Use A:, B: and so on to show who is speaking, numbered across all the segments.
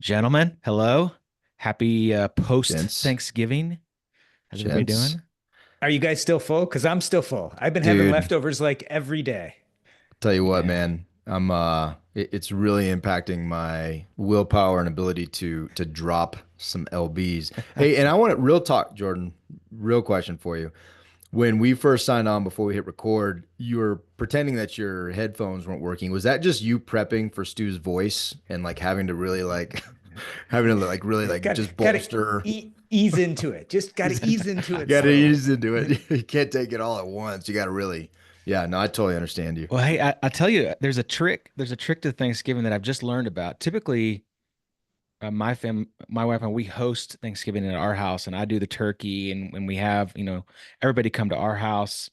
A: Gentlemen, hello. Happy post
B: Gents,
A: Thanksgiving. How's everybody
B: gents,
A: doing?
C: Are you guys still full? Because I'm still full. I've been having
B: dude,
C: leftovers like every day.
B: tell you what,
A: Yeah.
B: man, it's really impacting my willpower and ability to drop some LBs. Hey, and I want to real talk, Jordan, real question for you. When we first signed on before we hit record, you were pretending that your headphones weren't working. Was that just you prepping for Stu's voice and like having to really like having to like really like
C: Got
B: just
C: got to
B: bolster?
C: ease into it. Just got to ease into
B: You
C: it
B: gotta
C: slowly.
B: ease into it. You can't take it all at once. You gotta really, yeah, no, I totally understand you.
A: Well, hey, I tell you, there's a trick. There's a trick to Thanksgiving that I've just learned about. Typically, my wife and we host Thanksgiving at our house, and I do the turkey, and we have, everybody come to our house.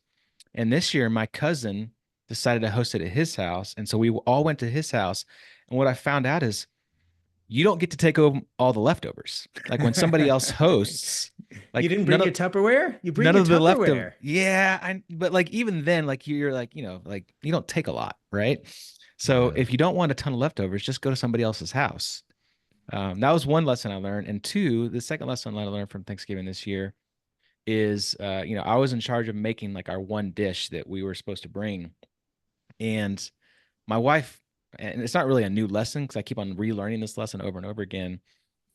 A: And this year, my cousin decided to host it at his house, and so we all went to his house. And what I found out is you don't get to take home all the leftovers. Like when somebody else hosts,
C: You
A: like
C: didn't bring your Tupperware? You bring
A: none
C: your
A: of the leftover.
C: Tupperware.
A: Yeah, but like even then, like you're like, like you don't take a lot, right? So
B: Yeah.
A: if you don't want a ton of leftovers, just go to somebody else's house. That was one lesson I learned. And two, the second lesson I learned from Thanksgiving this year is, I was in charge of making like our one dish that we were supposed to bring. And my wife, and it's not really a new lesson because I keep on relearning this lesson over and over again.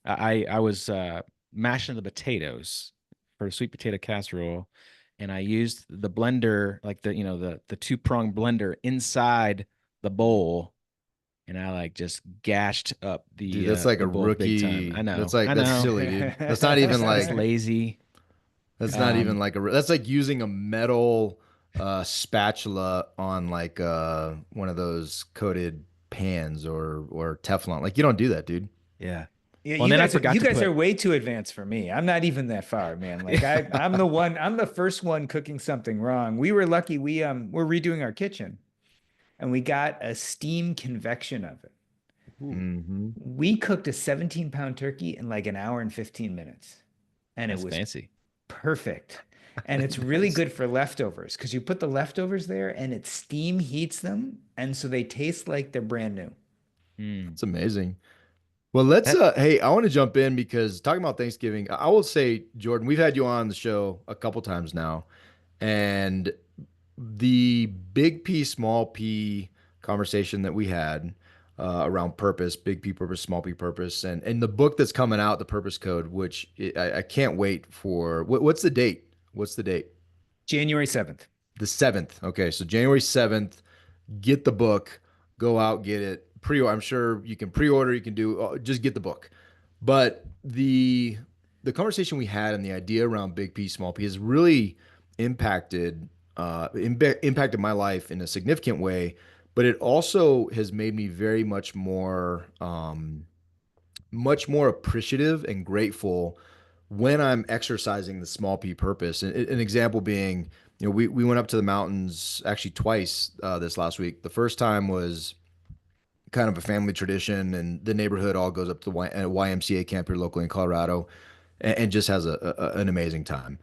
A: I was mashing the potatoes for a sweet potato casserole, and I used the blender, like the two-prong blender inside the bowl, and I like just gashed up
B: Dude, that's like
A: the
B: a
A: bowl big time.
B: rookie.
A: I
B: That's
A: know.
B: silly, dude. That's not even
A: It's
B: like
A: lazy.
B: that's not even
A: Um,
B: like that's like using a metal spatula on like one of those coated pans or Teflon. Like you don't do that, dude.
A: yeah.
C: Yeah,
A: Well, and then I forgot
C: you
A: to
C: guys are
A: put.
C: way too advanced for me. I'm not even that far, man. Like I'm the first one cooking something wrong. We were lucky we're redoing our kitchen and we got a steam convection oven.
A: Ooh,
B: Hmm.
C: We cooked a 17-pound turkey in like an hour and 15 minutes. And it
A: that's
C: was
A: fancy.
C: perfect. And it's really
B: Nice.
C: good for leftovers because you put the leftovers there and it steam heats them. And so they taste like they're brand new.
A: Mm.
B: That's amazing. Well, let's
A: That
B: hey, I want to jump in because talking about Thanksgiving, I will say, Jordan, we've had you on the show a couple times now, and the big P, small P conversation that we had around purpose, big P purpose, small P purpose, and the book that's coming out, the Purpose Code, which I can't wait for. What's the date? What's the date?
C: January 7th.
B: The 7th. Okay, so January 7th, get the book, go out, get it. Pre I'm sure you can pre-order, you can do just get the book. But the conversation we had and the idea around big P small P has really impacted impacted my life in a significant way, but it also has made me very much more appreciative and grateful when I'm exercising the small P purpose. An example being, we went up to the mountains actually twice this last week. The first time was kind of a family tradition, and the neighborhood all goes up to the YMCA camp here locally in Colorado and just has an amazing time.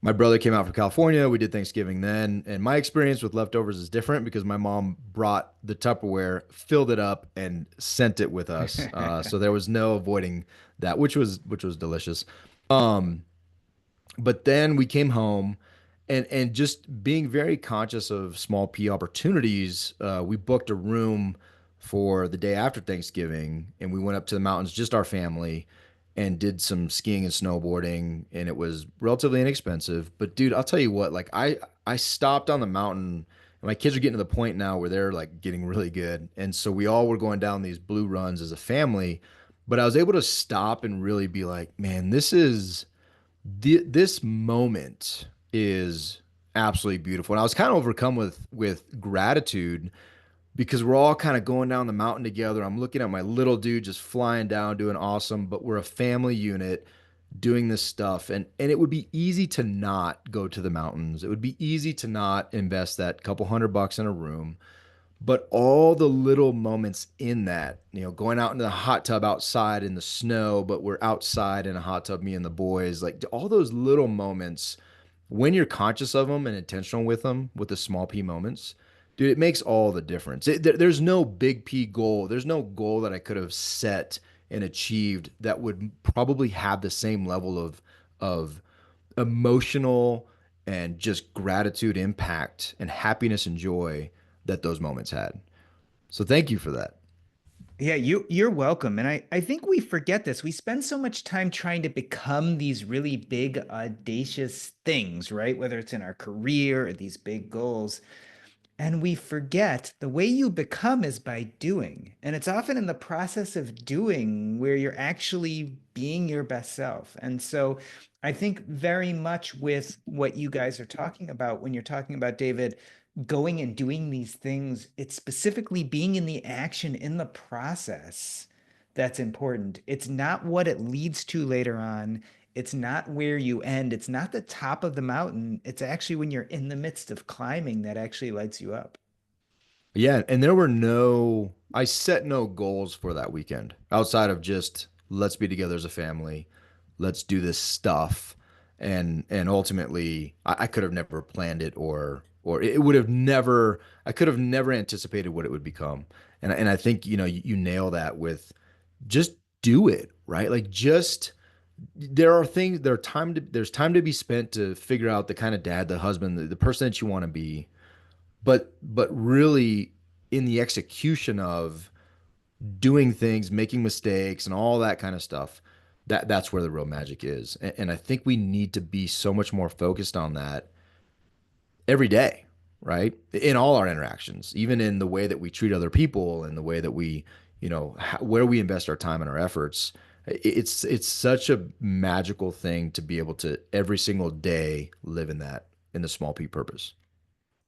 B: My brother came out from California. We did Thanksgiving then, and my experience with leftovers is different because my mom brought the Tupperware, filled it up, and sent it with us. So there was no avoiding that, which was delicious. Um, but then we came home, and just being very conscious of small P opportunities, we booked a room for the day after Thanksgiving, and we went up to the mountains, just our family, and did some skiing and snowboarding, and it was relatively inexpensive. But dude, I'll tell you what, like I stopped on the mountain. And my kids are getting to the point now where they're like getting really good. And so we all were going down these blue runs as a family, but I was able to stop and really be like, man, this moment is absolutely beautiful. And I was kind of overcome with gratitude because we're all kind of going down the mountain together. I'm looking at my little dude just flying down, doing awesome, but we're a family unit doing this stuff. And it would be easy to not go to the mountains. It would be easy to not invest that couple $100 in a room. But all the little moments in that, going out into the hot tub outside in the snow, but we're outside in a hot tub, me and the boys, like all those little moments, when you're conscious of them and intentional with them, with the small P moments, dude, it makes all the difference. There's no big P goal. There's no goal that I could have set and achieved that would probably have the same level of emotional and just gratitude impact and happiness and joy that those moments had. So thank you for that.
C: Yeah, you're welcome. And I think we forget this. We spend so much time trying to become these really big, audacious things, right? Whether it's in our career or these big goals. And we forget the way you become is by doing. And it's often in the process of doing where you're actually being your best self. And so I think very much with what you guys are talking about when you're talking about David going and doing these things, it's specifically being in the action in the process that's important. It's not what it leads to later on. It's not where you end. It's not the top of the mountain. It's actually when you're in the midst of climbing that actually lights you up.
B: Yeah, and I set no goals for that weekend outside of just let's be together as a family, let's do this stuff, and ultimately I could have never planned it or it would have never I could have never anticipated what it would become, and I think you nail that with just do it right, like just there's time to be spent to figure out the kind of dad, the husband, the person that you want to be, but really in the execution of doing things, making mistakes, and all that kind of stuff, that's where the real magic is. And I think we need to be so much more focused on that every day, right? In all our interactions, even in the way that we treat other people and the way that we, where we invest our time and our efforts. It's such a magical thing to be able to every single day live in the small p purpose.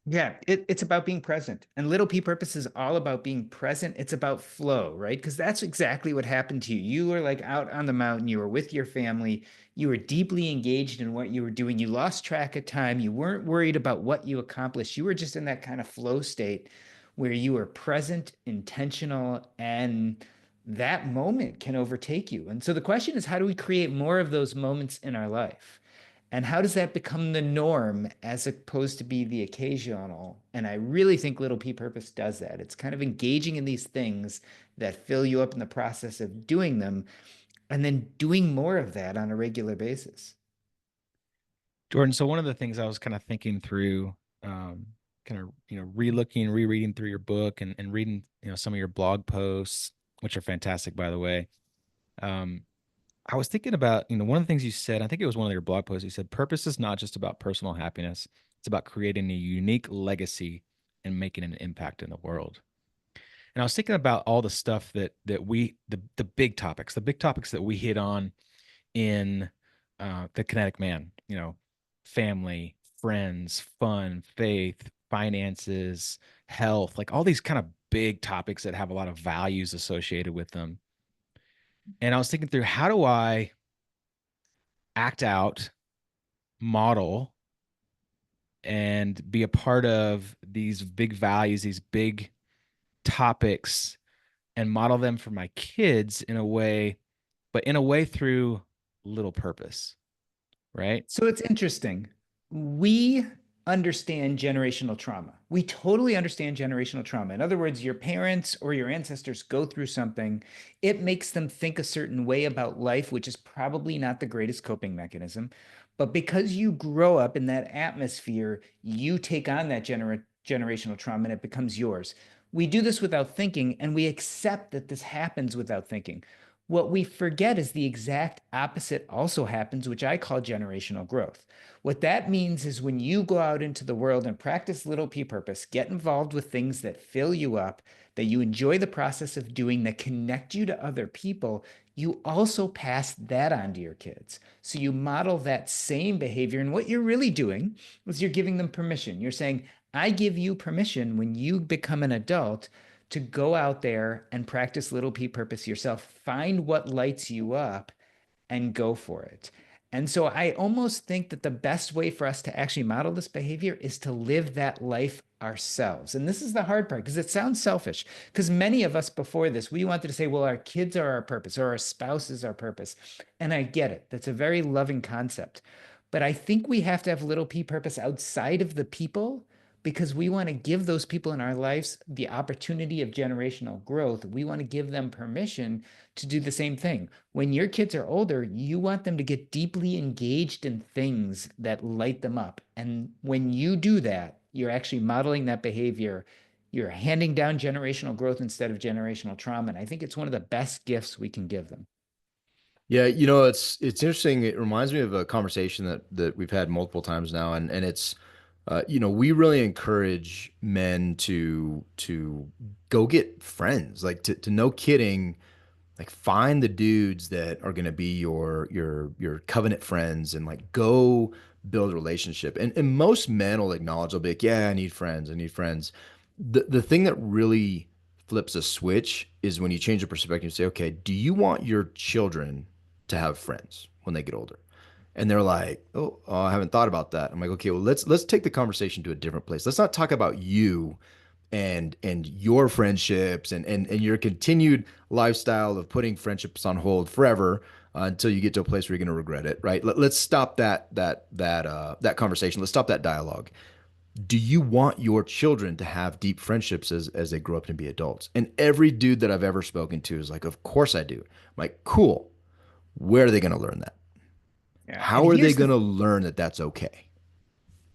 C: Yeah, it's about being present. And Little P Purpose is all about being present. It's about flow, right? Because that's exactly what happened to you. You were like out on the mountain, you were with your family, you were deeply engaged in what you were doing. You lost track of time. You weren't worried about what you accomplished. You were just in that kind of flow state where you were present, intentional, and that moment can overtake you. And so the question is, how do we create more of those moments in our life? And how does that become the norm as opposed to be the occasional? And I really think Little P Purpose does that. It's kind of engaging in these things that fill you up in the process of doing them and then doing more of that on a regular basis.
A: Jordan, so one of the things I was kind of thinking through, kind of, relooking, rereading through your book and reading, some of your blog posts, which are fantastic, by the way. Um, I was thinking about, one of the things you said, I think it was one of your blog posts, you said, purpose is not just about personal happiness. It's about creating a unique legacy and making an impact in the world. And I was thinking about all the stuff the big topics that we hit on in the Kinetic Man, family, friends, fun, faith, finances, health, like all these kind of big topics that have a lot of values associated with them. And I was thinking through, how do I act out, model, and be a part of these big values, these big topics, and model them for my kids in a way, but in a way through little purpose, right?
C: So it's interesting. We understand generational trauma. We totally understand generational trauma. In other words, your parents or your ancestors go through something, it makes them think a certain way about life, which is probably not the greatest coping mechanism. But because you grow up in that atmosphere, you take on that generational trauma and it becomes yours. We do this without thinking, and we accept that this happens without thinking. What we forget is the exact opposite also happens, which I call generational growth. What that means is when you go out into the world and practice Little P Purpose, get involved with things that fill you up, that you enjoy the process of doing, that connect you to other people, you also pass that on to your kids. So you model that same behavior. And what you're really doing is you're giving them permission. You're saying, I give you permission when you become an adult to go out there and practice Little P Purpose yourself. Find what lights you up and go for it. And so I almost think that the best way for us to actually model this behavior is to live that life ourselves. And this is the hard part because it sounds selfish. Because many of us before this, we wanted to say, well, our kids are our purpose or our spouse is our purpose. And I get it. That's a very loving concept. But I think we have to have Little P Purpose outside of the people because we want to give those people in our lives the opportunity of generational growth. We want to give them permission to do the same thing. When your kids are older, you want them to get deeply engaged in things that light them up. And when you do that, you're actually modeling that behavior. You're handing down generational growth instead of generational trauma. And I think it's one of the best gifts we can give them.
B: Yeah, it's interesting. It reminds me of a conversation that we've had multiple times now, and it's we really encourage men to go get friends, like to no kidding, like find the dudes that are going to be your covenant friends and like go build a relationship. And most men will acknowledge, they'll be like, yeah, I need friends, I need friends. The thing that really flips a switch is when you change the perspective and say, okay, do you want your children to have friends when they get older? And they're like, oh, I haven't thought about that. I'm like, okay, well, let's take the conversation to a different place. Let's not talk about you and your friendships and your continued lifestyle of putting friendships on hold forever until you get to a place where you're going to regret it, right? Let's stop that conversation. Let's stop that dialogue. Do you want your children to have deep friendships as they grow up and be adults? And every dude that I've ever spoken to is like, of course I do. I'm like, cool. Where are they going to learn that?
C: Yeah.
B: How are they going to learn that that's okay?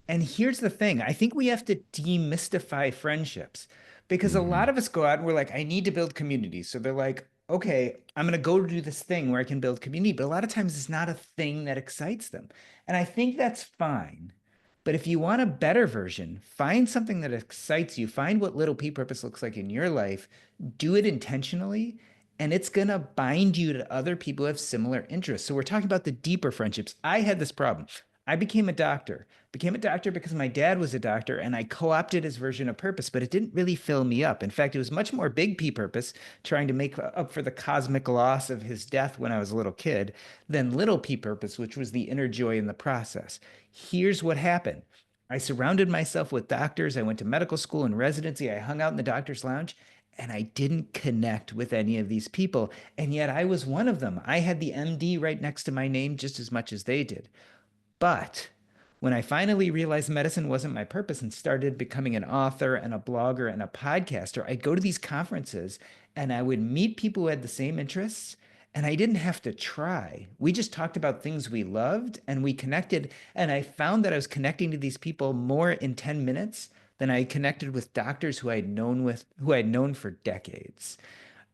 C: And here's the thing. I think we have to demystify friendships because a
B: Mm-hmm.
C: lot of us go out and we're like, I need to build community. So they're like, okay, I'm going to go do this thing where I can build community. But a lot of times it's not a thing that excites them. And I think that's fine. But if you want a better version, find something that excites you. Find what little P purpose looks like in your life. Do it intentionally, and it's going to bind you to other people who have similar interests. So we're talking about the deeper friendships. I had this problem. I became a doctor because my dad was a doctor and I co-opted his version of purpose, but it didn't really fill me up. In fact, it was much more big P purpose, trying to make up for the cosmic loss of his death when I was a little kid, than little P purpose, which was the inner joy in the process. Here's what happened. I surrounded myself with doctors. I went to medical school and residency. I hung out in the doctor's lounge and I didn't connect with any of these people. And yet I was one of them. I had the MD right next to my name just as much as they did. But when I finally realized medicine wasn't my purpose and started becoming an author and a blogger and a podcaster, I'd go to these conferences and I would meet people who had the same interests. And I didn't have to try. We just talked about things we loved and we connected. And I found that I was connecting to these people more in 10 minutes than I connected with doctors who I'd known for decades.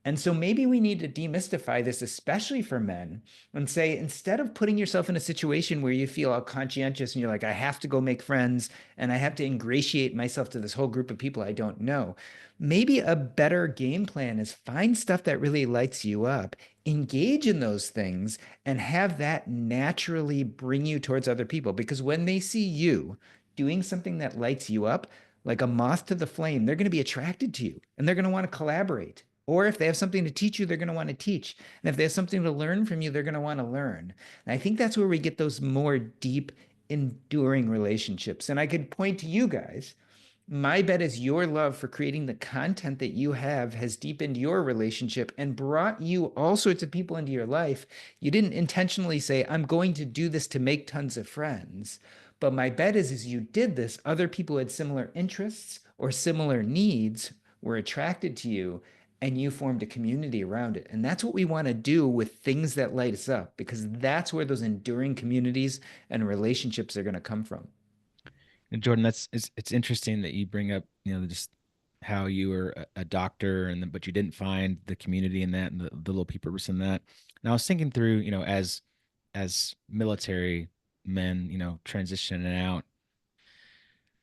C: And so maybe we need to demystify this, especially for men, and say instead of putting yourself in a situation where you feel all conscientious and you're like, I have to go make friends and I have to ingratiate myself to this whole group of people I don't know, maybe a better game plan is find stuff that really lights you up, engage in those things, and have that naturally bring you towards other people. Because when they see you doing something that lights you up, like a moth to the flame, they're going to be attracted to you and they're going to want to collaborate. Or if they have something to teach you, they're going to want to teach. And if they have something to learn from you, they're going to want to learn. And I think that's where we get those more deep, enduring relationships. And I could point to you guys. My bet is your love for creating the content that you have has deepened your relationship and brought you all sorts of people into your life. You didn't intentionally say, I'm going to do this to make tons of friends. But my bet is, as you did this, other people who had similar interests or similar needs were attracted to you and you formed a community around it. And that's what we want to do with things that light us up, because that's where those enduring communities and relationships are going to come from.
A: And Jordan, it's interesting that you bring up, just how you were a doctor and then, but you didn't find the community in that and the little peepers in that. And I was thinking through, as military men, transitioning out,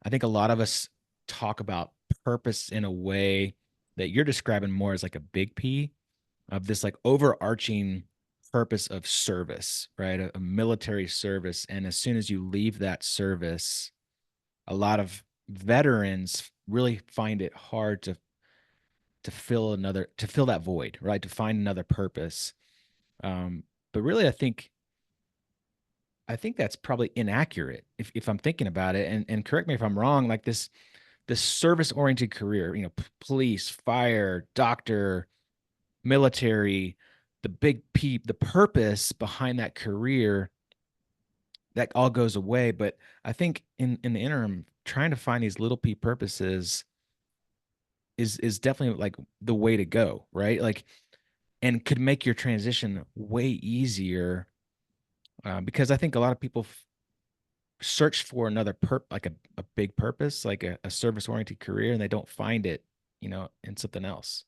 A: I think a lot of us talk about purpose in a way that you're describing more as like a big P, of this like overarching purpose of service, right? A military service. And as soon as you leave that service, a lot of veterans really find it hard to fill that void, right? To find another purpose. But really, I think that's probably inaccurate if I'm thinking about it. And correct me if I'm wrong. Like this service oriented career, police, fire, doctor, military, the big peep, the purpose behind that career that all goes away. But I think in the interim, trying to find these little p purposes is definitely like the way to go, right? Like, and could make your transition way easier, because I think a lot of people search for another like a big purpose, like a service oriented career, and they don't find it, in something else.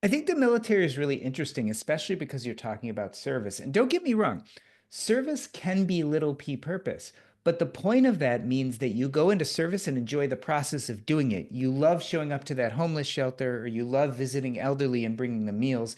C: I think the military is really interesting, especially because you're talking about service. And don't get me wrong, service can be little p purpose, but the point of that means that you go into service and enjoy the process of doing it. You love showing up to that homeless shelter, or you love visiting elderly and bringing them meals.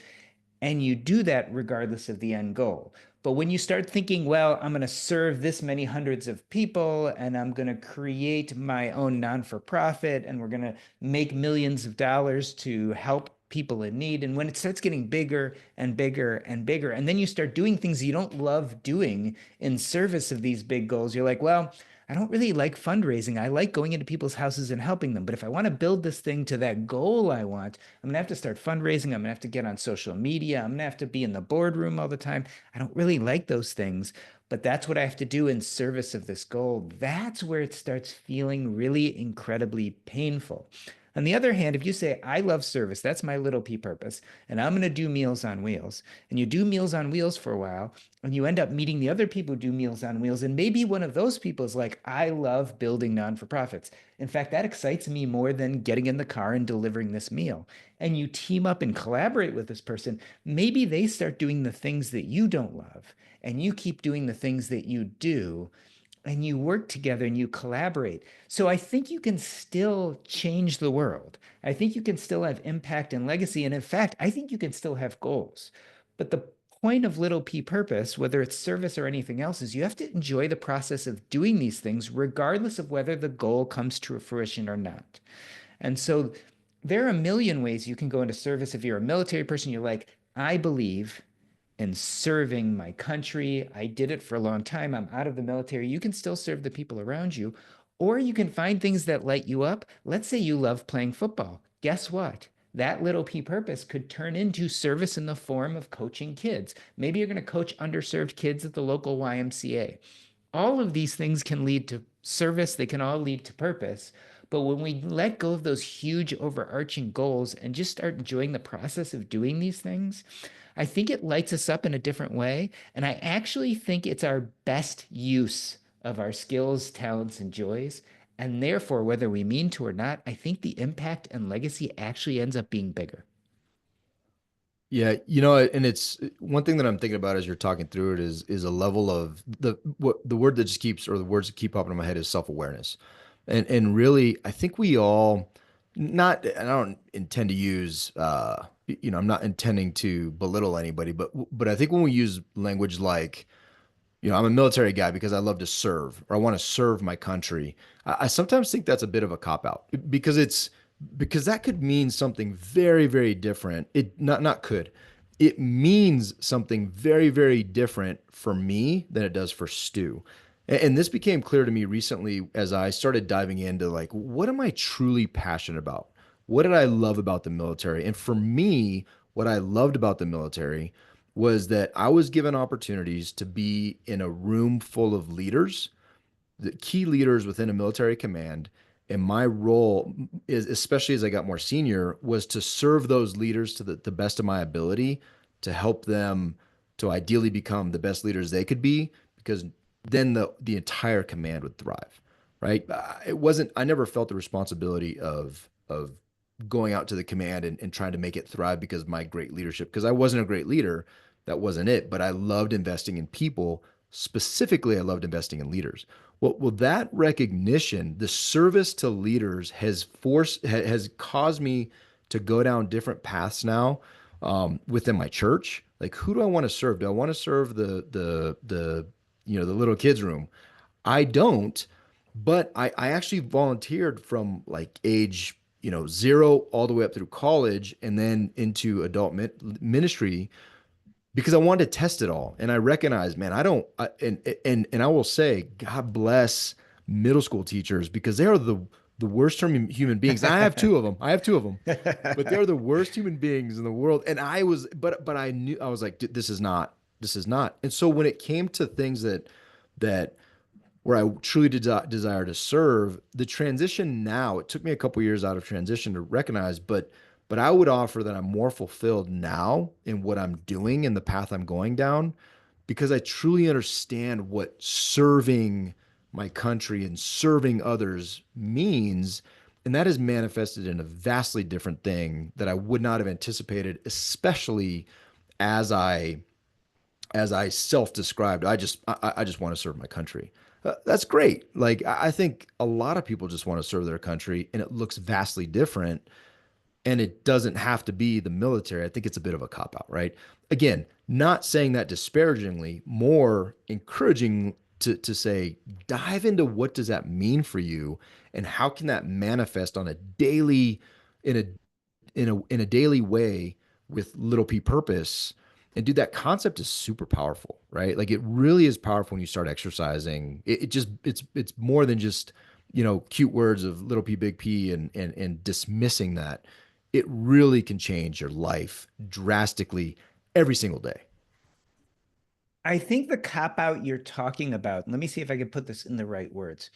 C: And you do that regardless of the end goal. But when you start thinking, well, I'm going to serve this many hundreds of people and I'm going to create my own non for profit and we're going to make millions of dollars to help people in need. And when it starts getting bigger and bigger and bigger, and then you start doing things you don't love doing in service of these big goals, you're like, well, I don't really like fundraising. I like going into people's houses and helping them. But if I want to build this thing to that goal I want, I'm gonna have to start fundraising. I'm gonna have to get on social media. I'm gonna have to be in the boardroom all the time. I don't really like those things, but that's what I have to do in service of this goal. That's where it starts feeling really incredibly painful. On the other hand, if you say, I love service, that's my little p purpose, and I'm going to do Meals on Wheels, and you do Meals on Wheels for a while, and you end up meeting the other people who do Meals on Wheels, and maybe one of those people is like, I love building non for profits. In fact, that excites me more than getting in the car and delivering this meal. And you team up and collaborate with this person. Maybe they start doing the things that you don't love, and you keep doing the things that you do, and you work together and you collaborate. So I think you can still change the world. I think you can still have impact and legacy. And in fact, I think you can still have goals. But the point of little p purpose, whether it's service or anything else, is you have to enjoy the process of doing these things, regardless of whether the goal comes to fruition or not. And so there are a million ways you can go into service. If you're a military person, you're like, I believe in serving my country. I did it for a long time. I'm out of the military. You can still serve the people around you, or you can find things that light you up. Let's say you love playing football. Guess what? That little p purpose could turn into service in the form of coaching kids. Maybe you're going to coach underserved kids at the local YMCA. All of these things can lead to service, they can all lead to purpose. But when we let go of those huge overarching goals and just start enjoying the process of doing these things, I think it lights us up in a different way. And I actually think it's our best use of our skills, talents, and joys. And therefore, whether we mean to or not, I think the impact and legacy actually ends up being bigger.
B: Yeah, and it's one thing that I'm thinking about as you're talking through it is a level of the word that just keeps or the words that keep popping in my head is self-awareness. And really I think we all not and I don't intend to use I'm not intending to belittle anybody, but I think when we use language like I'm a military guy because I love to serve or I want to serve my country. I sometimes think that's a bit of a cop out because that could mean something very, very different. It not could. It means something very, very different for me than it does for Stu. And this became clear to me recently as I started diving into like, what am I truly passionate about? What did I love about the military? And for me, what I loved about the military was that I was given opportunities to be in a room full of leaders, the key leaders within a military command. And my role is, especially as I got more senior, was to serve those leaders to the best of my ability to help them to ideally become the best leaders they could be, because then the entire command would thrive, right? It wasn't, I never felt the responsibility of going out to the command and trying to make it thrive because of my great leadership, because I wasn't a great leader. That wasn't it. But I loved investing in people. Specifically, I loved investing in leaders. Well, that recognition, the service to leaders has caused me to go down different paths now within my church. Like, who do I want to serve? Do I want to serve the little kids room? I don't, but I actually volunteered from like age 0 all the way up through college and then into adult ministry because I wanted to test it all. And I recognize, man, I don't, and I will say, God bless middle school teachers because they are the worst human beings. I have two of them. I have two of them, but they're the worst human beings in the world. And I was, but I knew I was like, this is not. And so when it came to things that where I truly desire to serve. The transition now, it took me a couple years out of transition to recognize, but I would offer that I'm more fulfilled now in what I'm doing and the path I'm going down because I truly understand what serving my country and serving others means. And that is manifested in a vastly different thing that I would not have anticipated, especially as I self-described. I just want to serve my country. That's great. Like I think a lot of people just want to serve their country, and it looks vastly different. And it doesn't have to be the military. I think it's a bit of a cop out, right? Again, not saying that disparagingly, more encouraging to say, dive into what does that mean for you, and how can that manifest on a daily, in a in a daily way with little p purpose. And dude, that concept is super powerful, right? Like it really is powerful when you start exercising. It just it's more than just, cute words of little p big P and dismissing that. It really can change your life drastically every single day.
C: I think the cop out you're talking about, let me see if I can put this in the right words.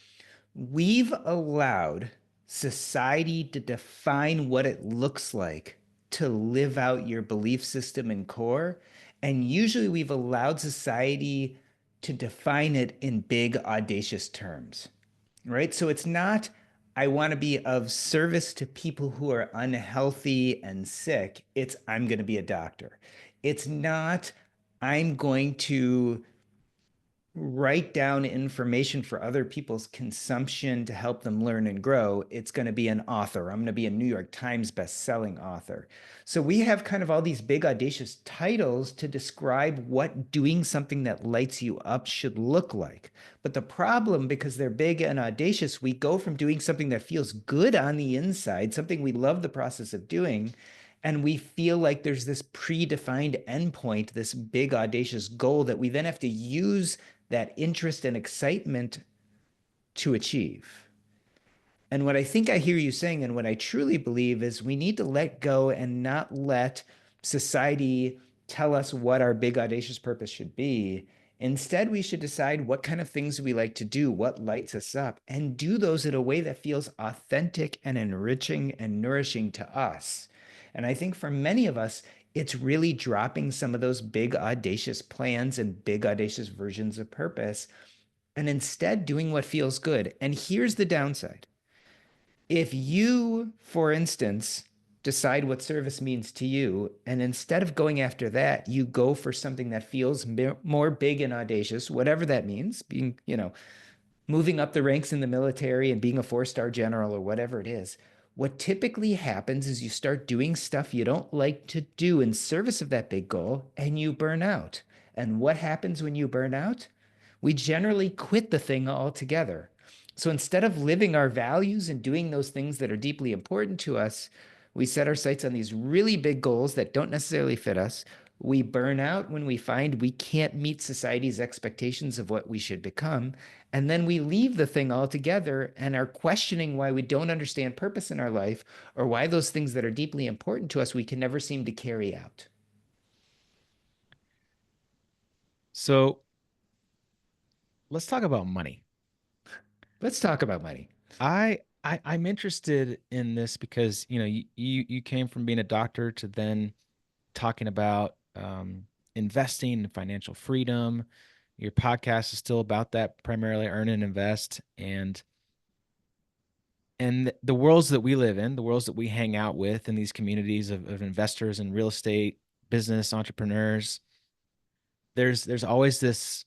C: We've allowed society to define what it looks like to live out your belief system and core. And usually we've allowed society to define it in big, audacious terms, right? So it's not, I want to be of service to people who are unhealthy and sick. It's, I'm going to be a doctor. It's not, I'm going to write down information for other people's consumption to help them learn and grow. It's going to be an author. I'm going to be a New York Times best-selling author. So we have kind of all these big audacious titles to describe what doing something that lights you up should look like. But the problem, because they're big and audacious, we go from doing something that feels good on the inside, something we love the process of doing, and we feel like there's this predefined endpoint, this big audacious goal that we then have to use that interest and excitement to achieve. And what I think I hear you saying, and what I truly believe, is we need to let go and not let society tell us what our big, audacious purpose should be. Instead, we should decide what kind of things we like to do, what lights us up, and do those in a way that feels authentic and enriching and nourishing to us. And I think for many of us, it's really dropping some of those big, audacious plans and big, audacious versions of purpose and instead doing what feels good. And here's the downside: if you, for instance, decide what service means to you, and instead of going after that, you go for something that feels more big and audacious, whatever that means, being, moving up the ranks in the military and being a four-star general or whatever it is, what typically happens is you start doing stuff you don't like to do in service of that big goal and you burn out. And what happens when you burn out? We generally quit the thing altogether. So instead of living our values and doing those things that are deeply important to us, we set our sights on these really big goals that don't necessarily fit us. We burn out when we find we can't meet society's expectations of what we should become. And then we leave the thing altogether and are questioning why we don't understand purpose in our life, or why those things that are deeply important to us we can never seem to carry out.
A: So let's talk about money.
C: Let's talk about money.
A: I'm interested in this because you came from being a doctor to then talking about investing and financial freedom. Your podcast is still about that, primarily earn and invest, and the worlds that we live in, the worlds that we hang out with in these communities of investors and real estate business entrepreneurs. There's always this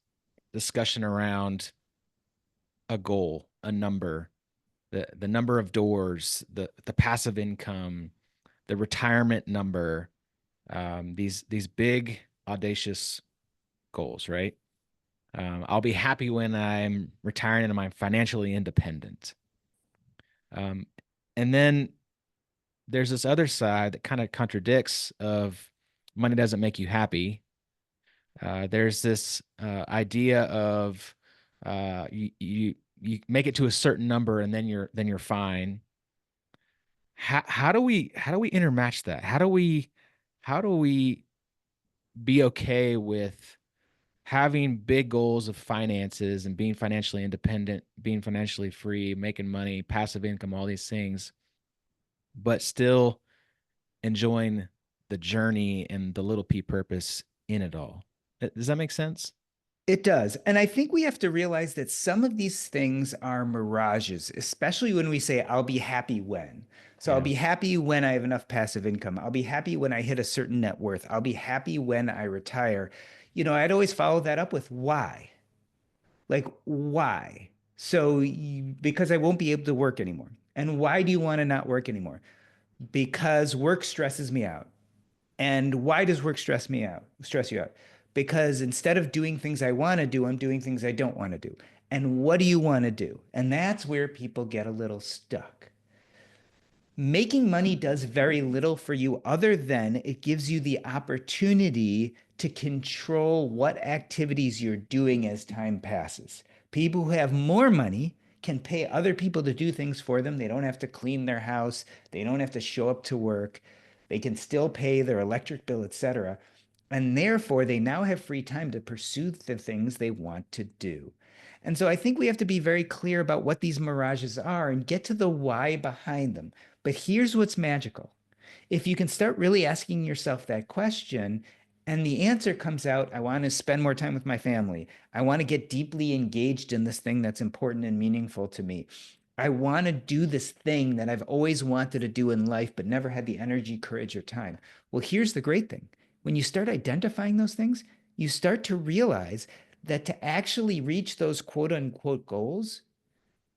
A: discussion around a goal, a number, the number of doors, the passive income, the retirement number, these big audacious goals, right? I'll be happy when I'm retiring and I'm financially independent. Um, and then there's this other side that kind of contradicts of money doesn't make you happy. There's this idea of you make it to a certain number and then you're fine. How do we intermatch that? How do we be okay with having big goals of finances and being financially independent, being financially free, making money, passive income, all these things, but still enjoying the journey and the little p purpose in it all. Does that make sense?
C: It does. And I think we have to realize that some of these things are mirages, especially when we say, I'll be happy when. So I'll
A: Yeah.
C: be happy when I have enough passive income. I'll be happy when I hit a certain net worth. I'll be happy when I retire. I'd always follow that up with why? Like, why? Because I won't be able to work anymore. And why do you want to not work anymore? Because work stresses me out. And why does work stress you out? Because instead of doing things I want to do, I'm doing things I don't want to do. And what do you want to do? And that's where people get a little stuck. Making money does very little for you other than it gives you the opportunity to control what activities you're doing as time passes. People who have more money can pay other people to do things for them. They don't have to clean their house, they don't have to show up to work. They can still pay their electric bill, etc. And therefore, they now have free time to pursue the things they want to do. And so I think we have to be very clear about what these mirages are and get to the why behind them. But here's what's magical. If you can start really asking yourself that question, and the answer comes out, I want to spend more time with my family. I want to get deeply engaged in this thing that's important and meaningful to me. I want to do this thing that I've always wanted to do in life, but never had the energy, courage, or time. Well, here's the great thing. When you start identifying those things, you start to realize that to actually reach those quote unquote goals,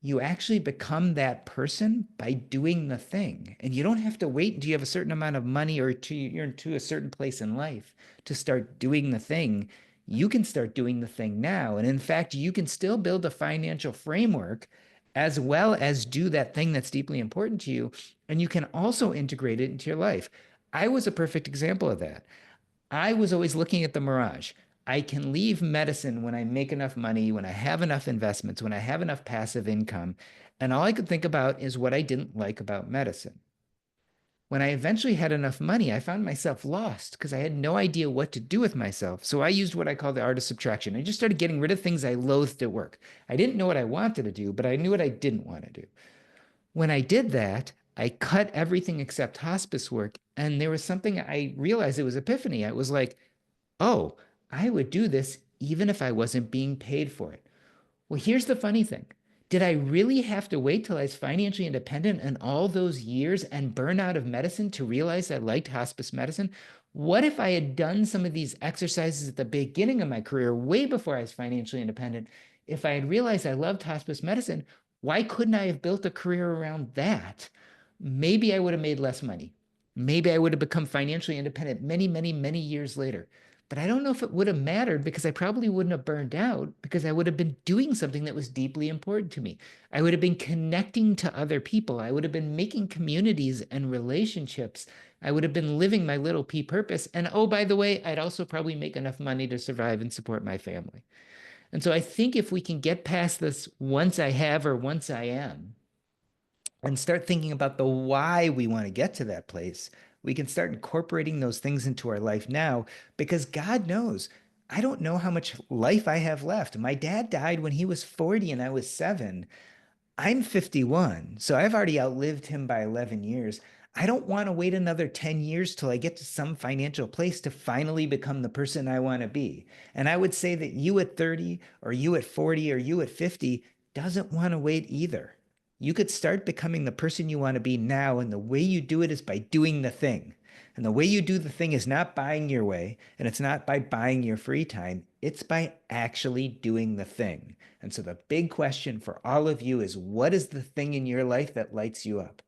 C: you actually become that person by doing the thing. And you don't have to wait until you have a certain amount of money or you're to a certain place in life to start doing the thing. You can start doing the thing now. And in fact, you can still build a financial framework as well as do that thing that's deeply important to you. And you can also integrate it into your life. I was a perfect example of that. I was always looking at the mirage. I can leave medicine when I make enough money, when I have enough investments, when I have enough passive income. And all I could think about is what I didn't like about medicine. When I eventually had enough money, I found myself lost because I had no idea what to do with myself. So I used what I call the art of subtraction. I just started getting rid of things I loathed at work. I didn't know what I wanted to do, but I knew what I didn't want to do. When I did that, I cut everything except hospice work. And there was something I realized it was epiphany. I was like, oh, I would do this even if I wasn't being paid for it. Well, here's the funny thing. Did I really have to wait till I was financially independent and all those years and burn out of medicine to realize I liked hospice medicine? What if I had done some of these exercises at the beginning of my career, way before I was financially independent? If I had realized I loved hospice medicine, why couldn't I have built a career around that? Maybe I would have made less money. Maybe I would have become financially independent many, many, many years later. But I don't know if it would have mattered because I probably wouldn't have burned out because I would have been doing something that was deeply important to me. I would have been connecting to other people. I would have been making communities and relationships. I would have been living my little p purpose. And oh, by the way, I'd also probably make enough money to survive and support my family. And so I think if we can get past this once I have or once I am, and start thinking about the why we want to get to that place, we can start incorporating those things into our life now because God knows I don't know how much life I have left. My dad died when he was 40 and I was 7. I'm 51, so I've already outlived him by 11 years. I don't want to wait another 10 years till I get to some financial place to finally become the person I want to be. And I would say that you at 30 or you at 40 or you at 50 doesn't want to wait either. You could start becoming the person you want to be now, and the way you do it is by doing the thing. And the way you do the thing is not buying your way, and it's not by buying your free time, it's by actually doing the thing. And so the big question for all of you is what is the thing in your life that lights you up?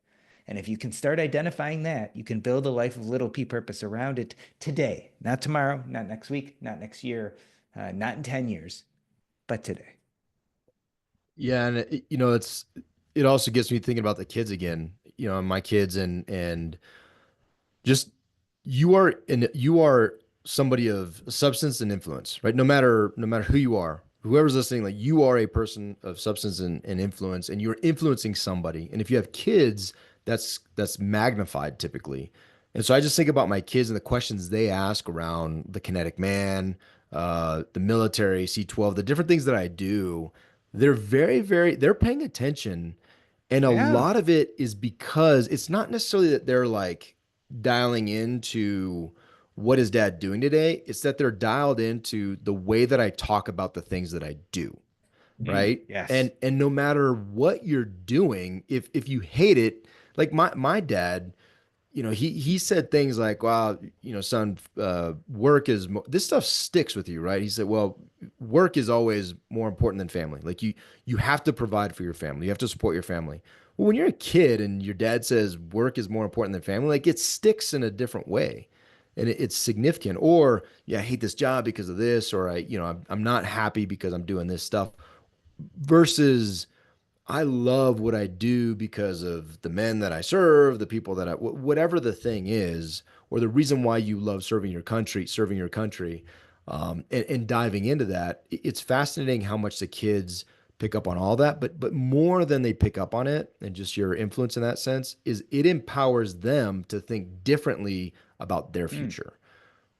C: And if you can start identifying that, you can build a life of little p purpose around it today, not tomorrow, not next week, not next year, not in 10 years, but today.
B: Yeah, and it also gets me thinking about the kids again. My kids and just you are somebody of substance and influence, right? No matter who you are, whoever's listening, like you are a person of substance and influence, and you're influencing somebody. And if you have kids, that's magnified typically. And so I just think about my kids and the questions they ask around the kinetic man, the military, C-12, the different things that I do, they're they're paying attention. And a
C: Yeah.
B: lot of it is because it's not necessarily that they're like dialing into what is dad doing today. It's that they're dialed into the way that I talk about the things that I do, right?
C: Yes.
B: And no matter what you're doing, if you hate it, like my dad, he said things like, "Well, son, work is this stuff sticks with you, right?" He said, "Well, work is always more important than family. Like you have to provide for your family. You have to support your family." Well, when you're a kid and your dad says work is more important than family, like it sticks in a different way, and it's significant. Or, yeah, I hate this job because of this, or I'm not happy because I'm doing this stuff. Versus, I love what I do because of the men that I serve, the people that whatever the thing is, or the reason why you love serving your country, and diving into that. It's fascinating how much the kids pick up on all that, but more than they pick up on it, and just your influence in that sense, is it empowers them to think differently about their
C: Mm.
B: future,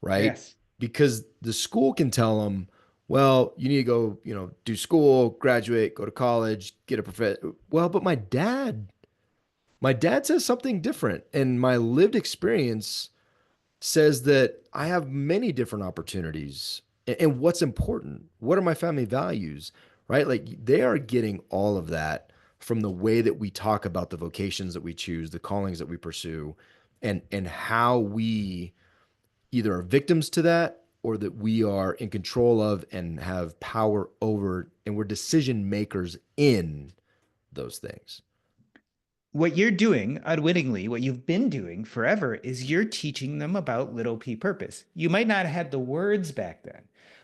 B: right?
C: Yes.
B: Because the school can tell them, well, you need to go, do school, graduate, go to college, get a profession. Well, but my dad says something different. And my lived experience says that I have many different opportunities. And what's important? What are my family values? Right? Like they are getting all of that from the way that we talk about the vocations that we choose, the callings that we pursue, and how we either are victims to that or that we are in control of and have power over, and we're decision makers in those things.
C: What you're doing unwittingly, what you've been doing forever, is you're teaching them about little p purpose. You might not have had the words back then,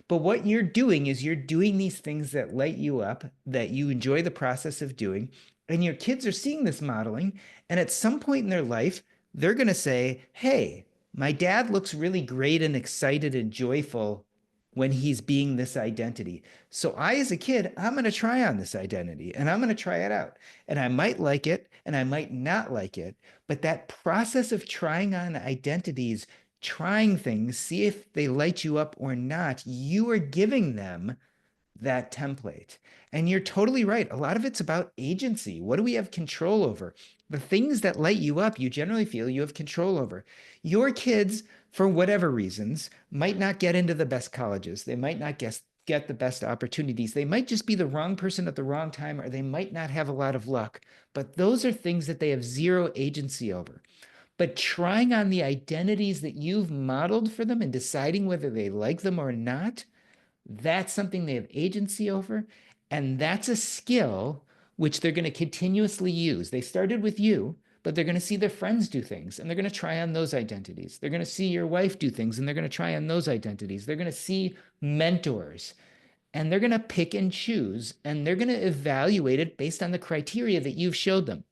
C: but what you're doing is you're doing these things that light you up, that you enjoy the process of doing. And your kids are seeing this modeling. And at some point in their life, they're going to say, hey, my dad looks really great and excited and joyful when he's being this identity. So I, as a kid, I'm going to try on this identity and I'm going to try it out. And I might like it and I might not like it. But that process of trying on identities, trying things, see if they light you up or not, you are giving them that template. And you're totally right. A lot of it's about agency. What do we have control over? The things that light you up, you generally feel you have control over. Your kids, for whatever reasons, might not get into the best colleges. They might not get the best opportunities. They might just be the wrong person at the wrong time, or they might not have a lot of luck. But those are things that they have zero agency over. But trying on the identities that you've modeled for them and deciding whether they like them or not, that's something they have agency over. And that's a skill which they're going to continuously use. They started with you, but they're going to see their friends do things and they're going to try on those identities. They're going to see your wife do things and they're going to try on those identities. They're going to see mentors and they're going to pick and choose and they're going to evaluate it based on the criteria that you've showed them.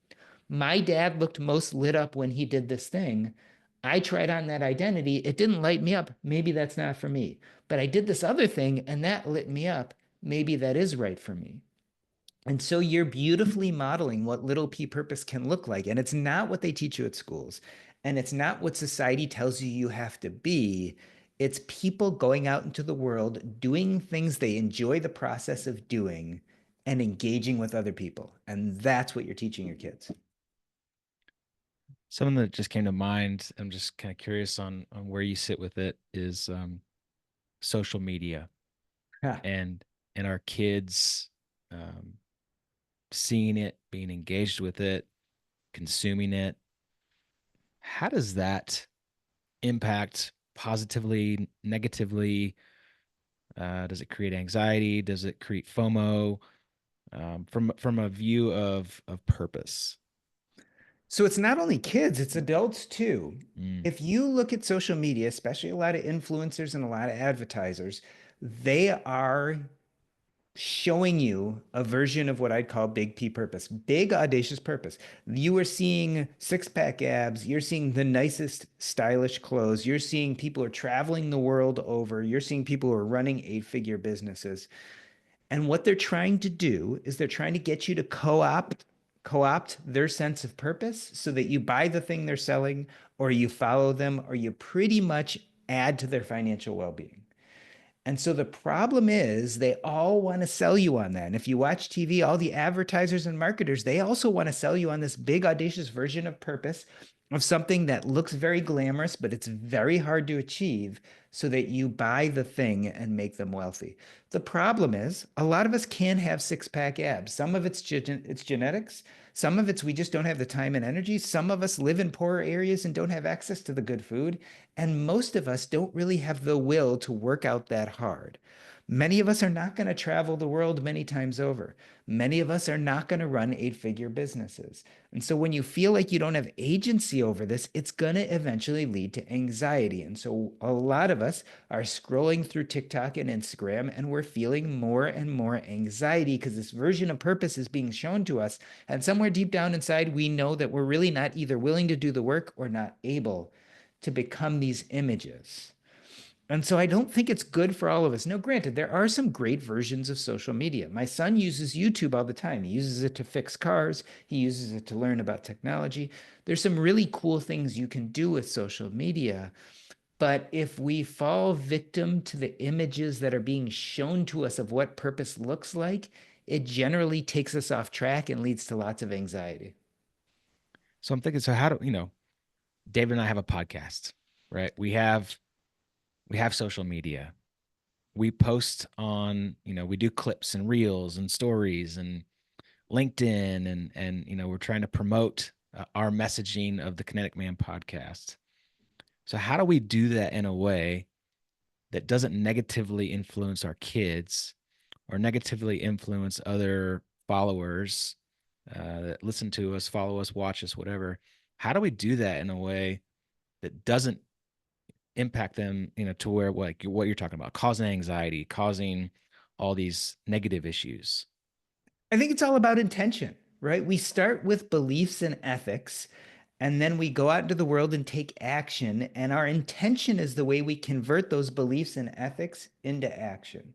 C: My dad looked most lit up when he did this thing. I tried on that identity. It didn't light me up. Maybe that's not for me. But I did this other thing and that lit me up. Maybe that is right for me. And so you're beautifully modeling what little p purpose can look like. And it's not what they teach you at schools. And it's not what society tells you you have to be. It's people going out into the world, doing things they enjoy the process of doing and engaging with other people. And that's what you're teaching your kids.
A: Something that just came to mind, I'm just kind of curious on where you sit with it, is social media
C: Huh.
A: and our kids um, seeing it, being engaged with it, consuming it. How does that impact positively, negatively? Does it create anxiety? Does it create FOMO? From a view of purpose.
C: So it's not only kids, it's adults too.
A: Mm.
C: If you look at social media, especially a lot of influencers and a lot of advertisers, they are showing you a version of what I'd call big P purpose, big audacious purpose. You are seeing six-pack abs, you're seeing the nicest stylish clothes, you're seeing people who are traveling the world over, you're seeing people who are running eight-figure businesses. And what they're trying to do is they're trying to get you to co-opt their sense of purpose so that you buy the thing they're selling or you follow them or you pretty much add to their financial well-being. And so the problem is they all want to sell you on that. And if you watch TV, all the advertisers and marketers, they also want to sell you on this big, audacious version of purpose, of something that looks very glamorous, but it's very hard to achieve so that you buy the thing and make them wealthy. The problem is a lot of us can't have six-pack abs. Some of it's genetics. Some of it's we just don't have the time and energy. Some of us live in poorer areas and don't have access to the good food. And most of us don't really have the will to work out that hard. Many of us are not going to travel the world many times over. Many of us are not going to run eight-figure businesses. And so when you feel like you don't have agency over this, it's going to eventually lead to anxiety. And so a lot of us are scrolling through TikTok and Instagram, and we're feeling more and more anxiety because this version of purpose is being shown to us. And somewhere deep down inside, we know that we're really not either willing to do the work or not able to become these images. And so I don't think it's good for all of us. Now, granted, there are some great versions of social media. My son uses YouTube all the time. He uses it to fix cars, he uses it to learn about technology. There's some really cool things you can do with social media. But if we fall victim to the images that are being shown to us of what purpose looks like, it generally takes us off track and leads to lots of anxiety.
A: So I'm thinking, so how do, David and I have a podcast, right? We have social media. We post on, we do clips and reels and stories and LinkedIn and we're trying to promote our messaging of the Kinetic Man podcast. So how do we do that in a way that doesn't negatively influence our kids or negatively influence other followers that listen to us, follow us, watch us, whatever? How do we do that in a way that doesn't impact them, to where like what you're talking about, causing anxiety, causing all these negative issues?
C: I think it's all about intention, right? We start with beliefs and ethics, and then we go out into the world and take action. And our intention is the way we convert those beliefs and ethics into action.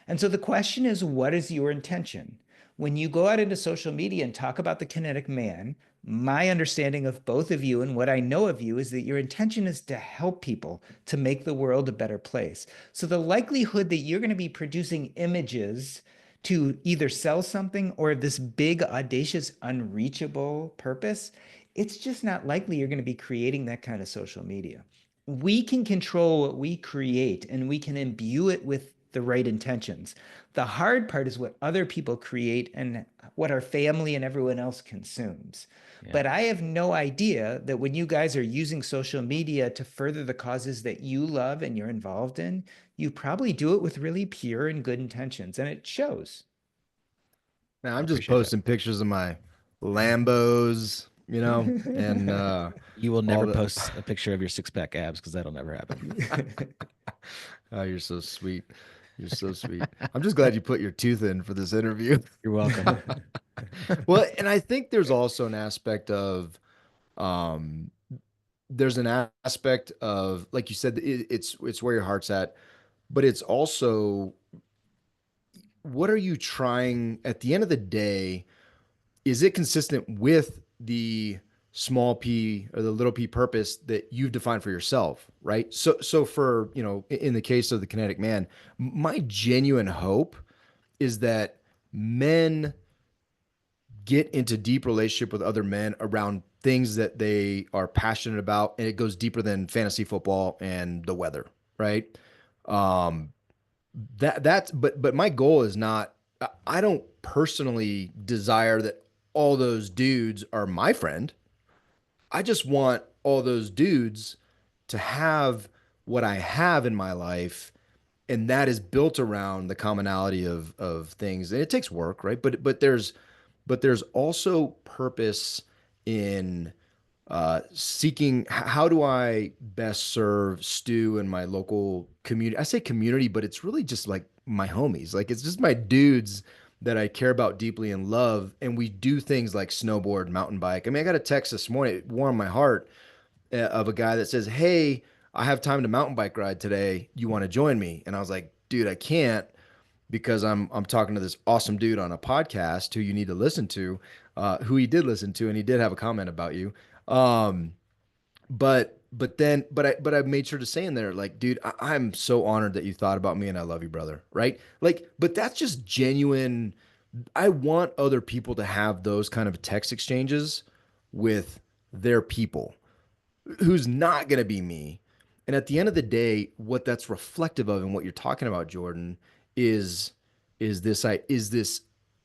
C: And so the question is, what is your intention? When you go out into social media and talk about the kinetic man, my understanding of both of you and what I know of you is that your intention is to help people to make the world a better place. So the likelihood that you're going to be producing images to either sell something or this big, audacious, unreachable purpose, it's just not likely you're going to be creating that kind of social media. We can control what we create and we can imbue it with the right intentions. The hard part is what other people create and what our family and everyone else consumes.
A: Yeah.
C: But I have no idea that when you guys are using social media to further the causes that you love and you're involved in, you probably do it with really pure and good intentions, and it shows.
B: Now
A: I
B: I'm just
A: appreciate that.
B: posting pictures of my Lambos, and
A: You will
B: all
A: never
B: the.
A: post a picture of your six-pack abs because that'll never happen.
B: Oh, you're so sweet. You're so sweet. I'm just glad you put your tooth in for this interview.
A: You're welcome.
B: Well, and I think there's also an aspect of, um, there's an aspect of, like you said, it's where your heart's at, but it's also what are you trying at the end of the day? Is it consistent with the small p or the little p purpose that you've defined for yourself, right? So for, in the case of the kinetic man, my genuine hope is that men get into deep relationship with other men around things that they are passionate about, and it goes deeper than fantasy football and the weather, right? um that's but my goal is not, I don't personally desire that all those dudes are my friend. I just want all those dudes to have what I have in my life, and that is built around the commonality of things. And it takes work, right? But there's also purpose in seeking how do I best serve Stu and my local community. I say community, but it's really just like my homies. Like it's just my dudes that I care about deeply and love. And we do things like snowboard, mountain bike. I mean, I got a text this morning, it warmed my heart, of a guy that says, "Hey, I have time to mountain bike ride today. You want to join me?" And I was like, "Dude, I can't because I'm talking to this awesome dude on a podcast who you need to listen to, who he did listen to, and he did have a comment about you." Um, but but I made sure to say in there, like, dude, I'm so honored that you thought about me and I love you, brother. Right? Like, but that's just genuine. I want other people to have those kind of text exchanges with their people who's not going to be me. And at the end of the day, what that's reflective of and what you're talking about, Jordan, is is this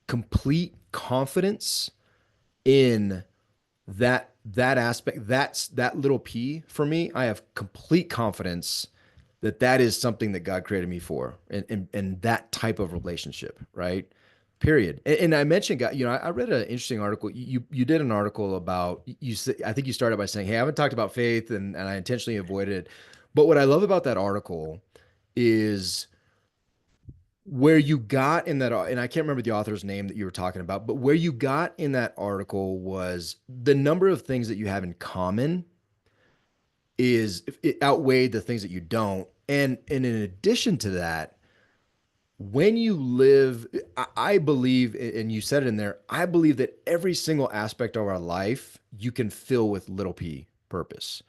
B: complete confidence in that aspect. That's that little p for me. I have complete confidence that that is something that God created me for, and that type of relationship, right? Period. And I mentioned, God, I read an interesting article. You did an article about you. I think you started by saying, "Hey, I haven't talked about faith, and I intentionally avoided it." But what I love about that article is where you got in that, and I can't remember the author's name that you were talking about, but where you got in that article was the number of things that you have in common is it outweighed the things that you don't. And in addition to that, when you live, I believe, and you said it in there, I believe that every single aspect of our life you can fill with little p purpose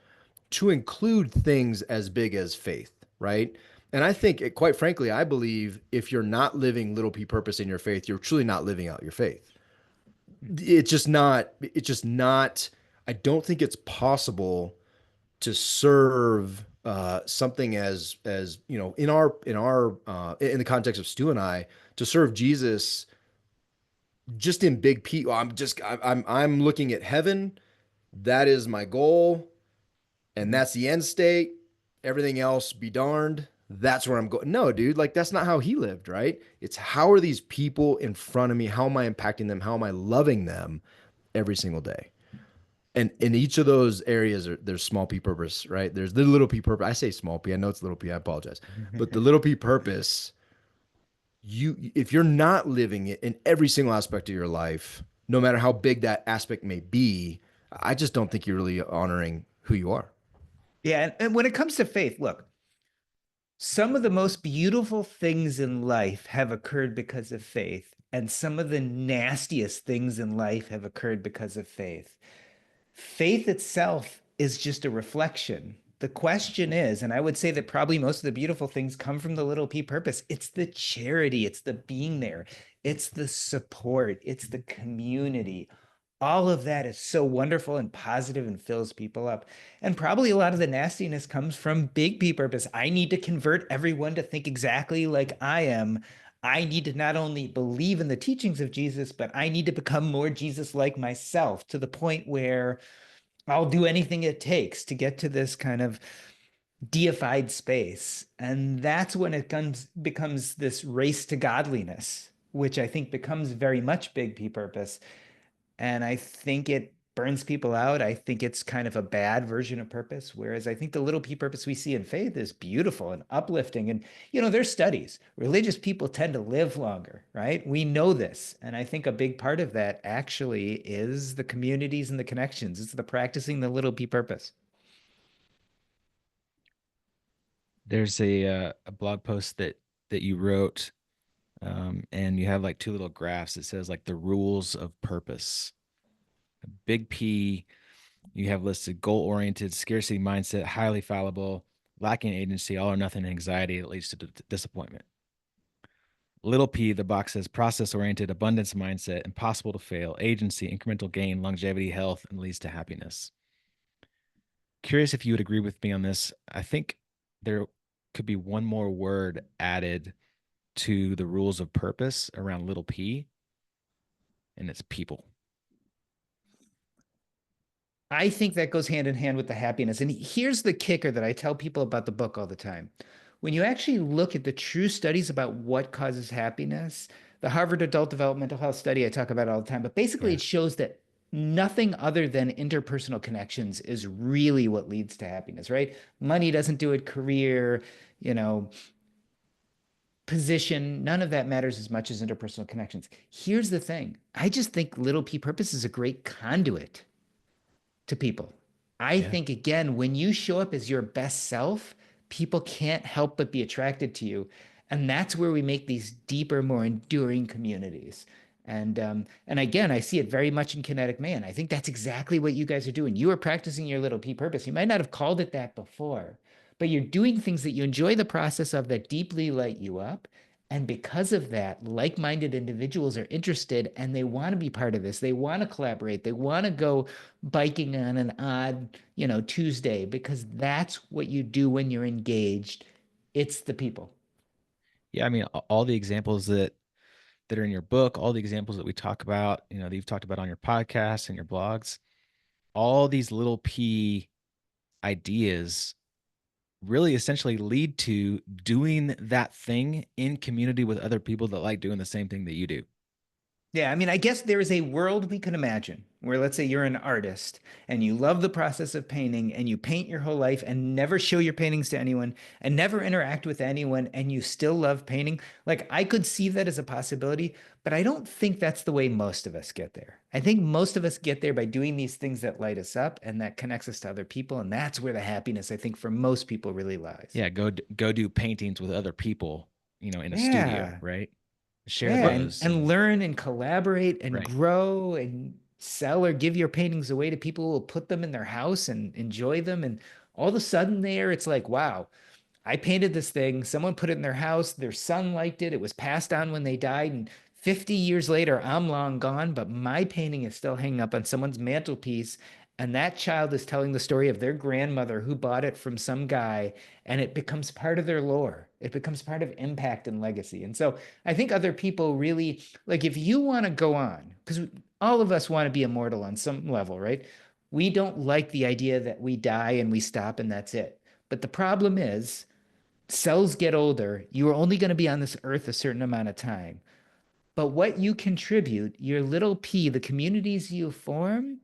B: to include things as big as faith, right? And I think, quite frankly, I believe if you're not living little p purpose in your faith, you're truly not living out your faith. It's just not, I don't think it's possible to serve something as in the context of Stu and I, to serve Jesus just in big P. I'm looking at heaven. That is my goal, and
C: Mhm.
B: that's the end state. Everything else be darned. That's where I'm going. No, dude, like that's not how he lived, right? It's how are these people in front of me? How am I impacting them? How am I loving them every single day? And in each of those areas, there's small p purpose, right? There's the little p purpose. I say small p. I know it's little p. I apologize, but the little p purpose, if you're not living it in every single aspect of your life, no matter how big that aspect may be, I just don't think you're really honoring who you are.
C: Yeah, and when it comes to faith, look, some of the most beautiful things in life have occurred because of faith, and some of the nastiest things in life have occurred because of faith. Faith itself is just a reflection. The question is, and I would say that probably most of the beautiful things come from the little p purpose. It's the charity, it's the being there, it's the support, it's the community. All of that is so wonderful and positive and fills people up. And probably a lot of the nastiness comes from big P purpose. I need to convert everyone to think exactly like I am. I need to not only believe in the teachings of Jesus, but I need to become more Jesus like myself to the point where I'll do anything it takes to get to this kind of deified space. And that's when it becomes this race to godliness, which I think becomes very much big P purpose. And I think it burns people out. I think it's kind of a bad version of purpose. Whereas I think the little p purpose we see in faith is beautiful and uplifting. And, there's studies. Religious people tend to live longer, right? We know this. And I think a big part of that actually is the communities and the connections. It's the practicing the little p purpose.
A: There's a blog post that you wrote, and you have like two little graphs. It says like the rules of purpose. Big P, you have listed goal oriented, scarcity mindset, highly fallible, lacking agency, all or nothing anxiety that leads to disappointment. Little p, the box says process oriented, abundance mindset, impossible to fail, agency, incremental gain, longevity, health, and leads to happiness. Curious if you would agree with me on this. I think there could be one more word added to the rules of purpose around little p, and it's people.
C: I think that goes hand in hand with the happiness. And here's the kicker that I tell people about the book all the time. When you actually look at the true studies about what causes happiness, the Harvard Adult Developmental Health Study I talk about all the time, but basically
A: Yeah.
C: it shows that nothing other than interpersonal connections is really what leads to happiness, right? Money doesn't do it, career, you know, position, none of that matters as much as interpersonal connections. Here's the thing. I just think little p purpose is a great conduit to people. I
A: Yeah.
C: think, again, when you show up as your best self, people can't help but be attracted to you. And that's where we make these deeper, more enduring communities. And again, I see it very much in Kinetic Man. I think that's exactly what you guys are doing. You are practicing your little P purpose. You might not have called it that before, but you're doing things that you enjoy the process of that deeply light you up. And because of that, like-minded individuals are interested and they want to be part of this. They want to collaborate. They want to go biking on an odd, Tuesday, because that's what you do when you're engaged. It's the people.
A: Yeah, I mean, all the examples that are in your book, all the examples that we talk about, that you've talked about on your podcast and your blogs, all these little P ideas really essentially lead to doing that thing in community with other people that like doing the same thing that you do.
C: Yeah, I mean, I guess there is a world we can imagine where, let's say, you're an artist and you love the process of painting and you paint your whole life and never show your paintings to anyone and never interact with anyone and you still love painting. Like, I could see that as a possibility, but I don't think that's the way most of us get there. I think most of us get there by doing these things that light us up and that connects us to other people. And that's where the happiness, I think, for most people really lies.
A: Yeah, go do paintings with other people, in a studio,
C: Yeah.
A: right? Share
C: Yeah, and
A: those
C: and
A: and
C: learn and collaborate and
A: right.
C: grow and sell or give your paintings away to people who will put them in their house and enjoy them. And all of a sudden there, it's like, wow, I painted this thing. Someone put it in their house. Their son liked it. It was passed on when they died. And 50 years later, I'm long gone, but my painting is still hanging up on someone's mantelpiece. And that child is telling the story of their grandmother who bought it from some guy, and it becomes part of their lore. It becomes part of impact and legacy. And so I think other people really like if you want to go on, because all of us want to be immortal on some level, right? We don't like the idea that we die and we stop and that's it. But the problem is, cells get older. You are only going to be on this earth a certain amount of time. But what you contribute, your little p, the communities you form,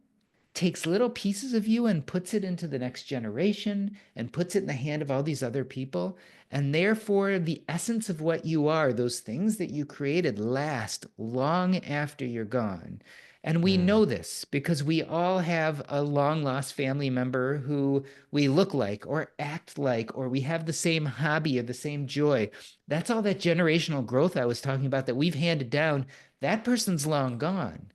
C: takes little pieces of you and puts it into the next generation and puts it in the hand of all these other people. And therefore, the essence of what you are, those things that you created, last long after you're gone. And we
B: Mm.
C: know this because we all have a long lost family member who we look like or act like, or we have the same hobby or the same joy. That's all that generational growth I was talking about that we've handed down. That person's long gone,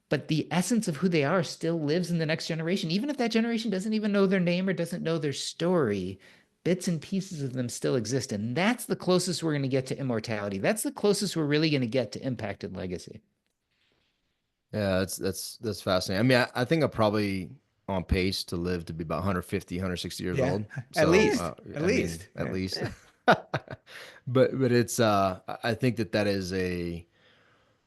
C: but the essence of who they are still lives in the next generation. Even if that generation doesn't even know their name or doesn't know their story, bits and pieces of them still exist. And that's the closest we're going to get to immortality. That's the closest we're really going to get to impact and legacy.
B: Yeah, that's fascinating. I mean, I think I'm probably on pace to live to be about 150, 160 years
C: Yeah,
B: old.
C: at
B: So,
C: least, at
B: I mean,
C: least.
B: at
C: Yeah.
B: least. But it's I think that is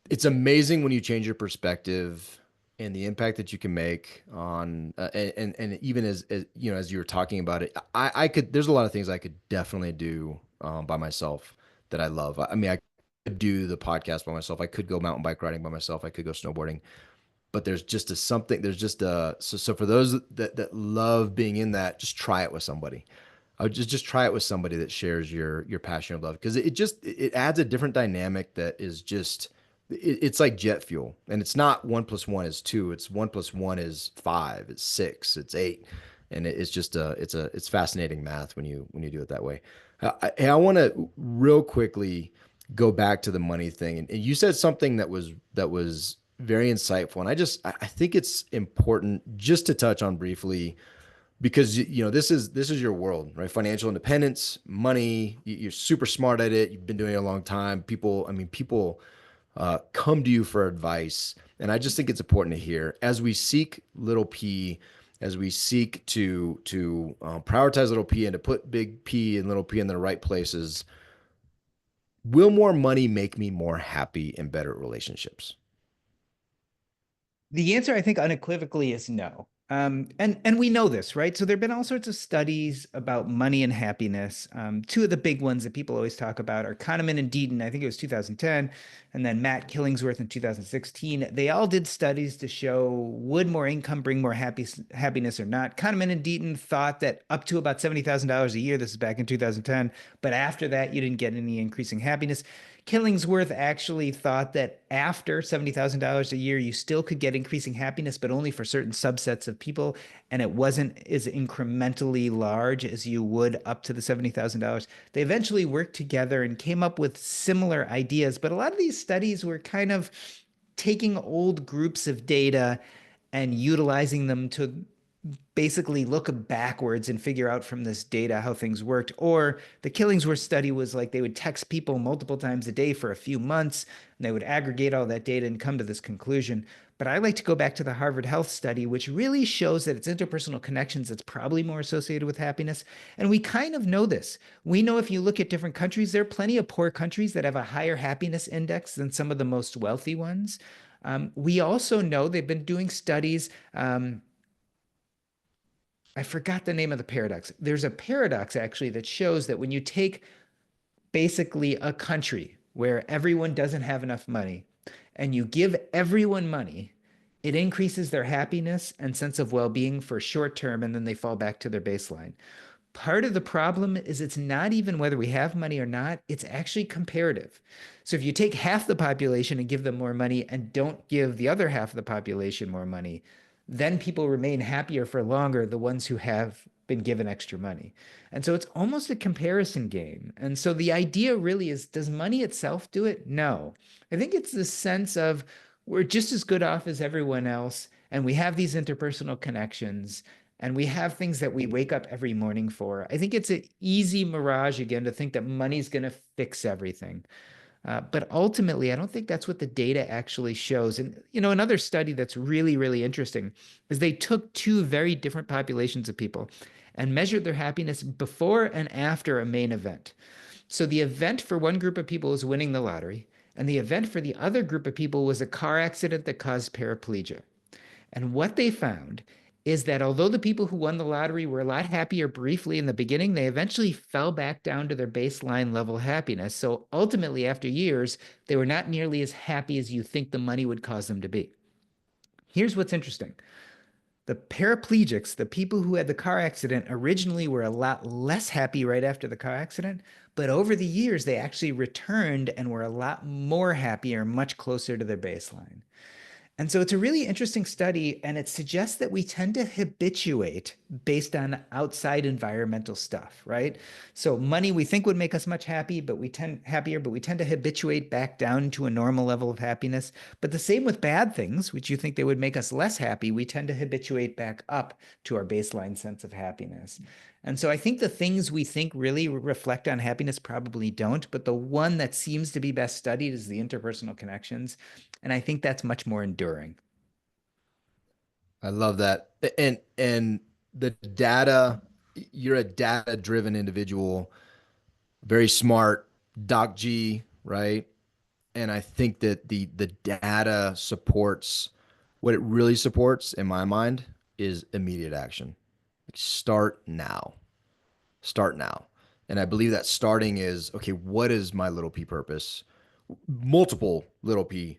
B: it's amazing when you change your perspective and the impact that you can make on and even as as you were talking about it, I could there's a lot of things I could definitely do by myself that I love. I mean, I could do the podcast by myself. I could go mountain bike riding by myself. I could go snowboarding, but there's just a something. There's just a so for those that love being in that, just try it with somebody. I would just try it with somebody that shares your passion of love because it adds a different dynamic that is just it's like jet fuel, and it's not one plus one is two. It's one plus one is five. It's six. It's eight, and it's just it's fascinating math when you do it that way. I want to real quickly go back to the money thing, and you said something that was very insightful, and I think it's important just to touch on briefly because this is your world, right? Financial independence, money. You're super smart at it. You've been doing it a long time. People come to you for advice, and I just think it's important to hear as we seek little p, as we seek to prioritize little p and to put big P and little p in the right places. Will more money make me more happy and better at relationships?
C: The answer, I think, unequivocally is no. And we know this, right? So there have been all sorts of studies about money and happiness. Two of the big ones that people always talk about are Kahneman and Deaton. I think it was 2010, and then Matt Killingsworth in 2016. They all did studies to show would more income bring more happiness or not. Kahneman and Deaton thought that up to about $70,000 a year, this is back in 2010, but after that, you didn't get any increasing happiness. Killingsworth actually thought that after $70,000 a year, you still could get increasing happiness, but only for certain subsets of people. And it wasn't as incrementally large as you would up to the $70,000. They eventually worked together and came up with similar ideas, but a lot of these studies were kind of taking old groups of data and utilizing them to basically look backwards and figure out from this data how things worked. Or the Killingsworth study was like they would text people multiple times a day for a few months, and they would aggregate all that data and come to this conclusion. But I like to go back to the Harvard Health study, which really shows that it's interpersonal connections that's probably more associated with happiness. And we kind of know this. We know if you look at different countries, there are plenty of poor countries that have a higher happiness index than some of the most wealthy ones. We also know they've been doing studies. I forgot the name of the paradox. There's a paradox actually that shows that when you take basically a country where everyone doesn't have enough money and you give everyone money, it increases their happiness and sense of well being for short term, and then they fall back to their baseline. Part of the problem is it's not even whether we have money or not, it's actually comparative. So if you take half the population and give them more money and don't give the other half of the population more money, then people remain happier for longer, the ones who have been given extra money. And so it's almost a comparison game. And so the idea really is, does money itself do it? No. I think it's the sense of we're just as good off as everyone else, and we have these interpersonal connections, and we have things that we wake up every morning for. I think it's an easy mirage again to think that money's going to fix everything. But ultimately, I don't think that's what the data actually shows. And, another study that's really, really interesting is they took two very different populations of people and measured their happiness before and after a main event. So the event for one group of people was winning the lottery, and the event for the other group of people was a car accident that caused paraplegia. And what they found is that although the people who won the lottery were a lot happier briefly in the beginning, they eventually fell back down to their baseline level happiness. So ultimately, after years, they were not nearly as happy as you think the money would cause them to be. Here's what's interesting. The paraplegics, the people who had the car accident, originally were a lot less happy right after the car accident, but over the years, they actually returned and were a lot more happy or much closer to their baseline. And so it's a really interesting study, and it suggests that we tend to habituate based on outside environmental stuff, right? So money we think would make us much happier, but we tend to habituate back down to a normal level of happiness. But the same with bad things, which you think they would make us less happy, we tend to habituate back up to our baseline sense of happiness. And so I think the things we think really reflect on happiness probably don't, but the one that seems to be best studied is the interpersonal connections. And I think that's much more enduring.
B: I love that. And the data, you're a data-driven individual, very smart, Doc G, right? And I think that the data supports what it really supports in my mind is immediate action. Like start now. Start now. And I believe that starting is okay, what is my little p purpose? Multiple little p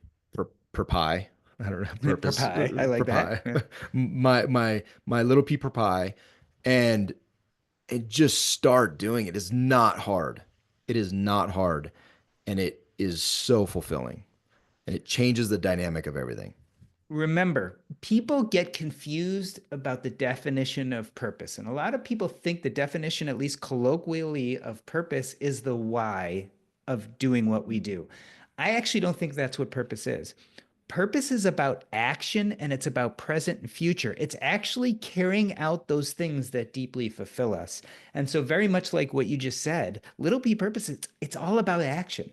B: per pie. I don't know,
C: Per
B: purpose
C: pie. I
B: per
C: like that.
B: pie.
C: Yeah.
B: My little p per pie, and just start doing it. It's not hard. It is not hard, and it is so fulfilling, and it changes the dynamic of everything.
C: Remember, people get confused about the definition of purpose. And a lot of people think the definition, at least colloquially, of purpose is the why of doing what we do. I actually don't think that's what purpose is. Purpose is about action, and it's about present and future. It's actually carrying out those things that deeply fulfill us. And so, very much like what you just said, little p purpose, it's all about action.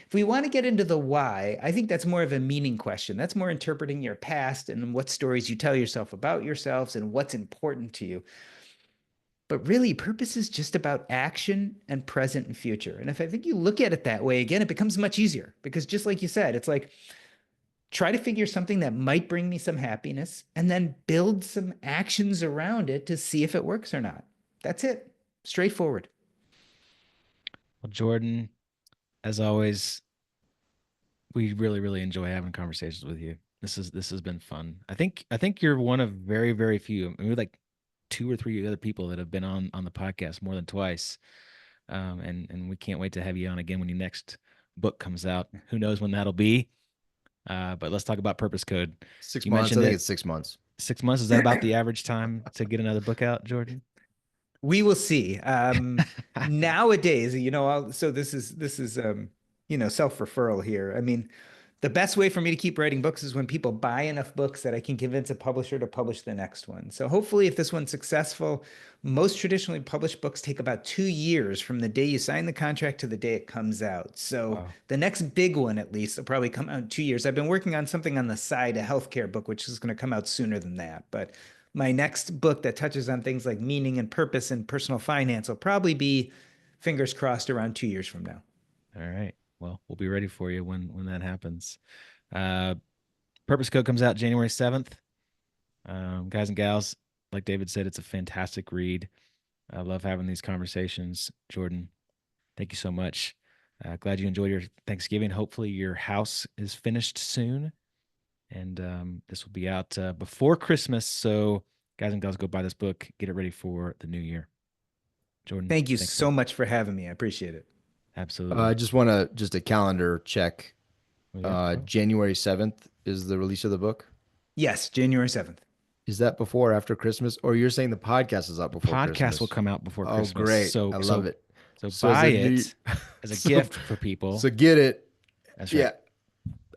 C: If we want to get into the why, I think that's more of a meaning question. That's more interpreting your past and what stories you tell yourself about yourselves and what's important to you. But really, purpose is just about action and present and future. And if I think you look at it that way, again, it becomes much easier because just like you said, it's like try to figure something that might bring me some happiness and then build some actions around it to see if it works or not. That's it. Straightforward.
A: Well, Jordan, as always, we really, really enjoy having conversations with you. This has been fun. I think you're one of very, very few, maybe like two or three other people that have been on the podcast more than twice. And we can't wait to have you on again when your next book comes out. Who knows when that'll be? But let's talk about Purpose Code.
B: Six
A: You
B: months. I
A: mentioned
B: think
A: it.
B: it's 6 months.
A: 6 months, is that about the average time to get another book out, Jordan?
C: We will see. Nowadays, so this is self-referral here. I mean, The best way for me to keep writing books is when people buy enough books that I can convince a publisher to publish the next one. So hopefully, if this one's successful, most traditionally published books take about 2 years from the day you sign the contract to the day it comes out. So
A: Wow.
C: the next big one, at least, will probably come out in 2 years. I've been working on something on the side, a healthcare book, which is going to come out sooner than that. But my next book that touches on things like meaning and purpose and personal finance will probably be, fingers crossed, around 2 years from now.
A: All right. Well, we'll be ready for you when that happens. Uh, Purpose Code comes out January 7th. Guys and gals, like David said, it's a fantastic read. I love having these conversations. Jordan, thank you so much. Glad you enjoyed your Thanksgiving. Hopefully, your house is finished soon. And this will be out before Christmas. So, guys and gals, go buy this book. Get it ready for the new year. Jordan,
C: Thank you
A: thanks,
C: so
A: man.
C: much for having me. I appreciate it.
B: I
A: Absolutely.
B: just want to just a calendar check.
A: Oh, yeah. Go.
B: January 7th is the release of the book.
C: Yes, January 7th.
B: Is that before or after Christmas? Or you're saying the podcast is up
A: The
B: before
A: podcast will
B: Christmas?
A: come out before
B: Oh,
A: Christmas.
B: great.
A: So
B: I love
A: so
B: it.
A: so
B: So as
A: buy
B: a new
A: it as a
B: so
A: gift for people.
B: so get it.
A: That's
B: Yeah.
A: right.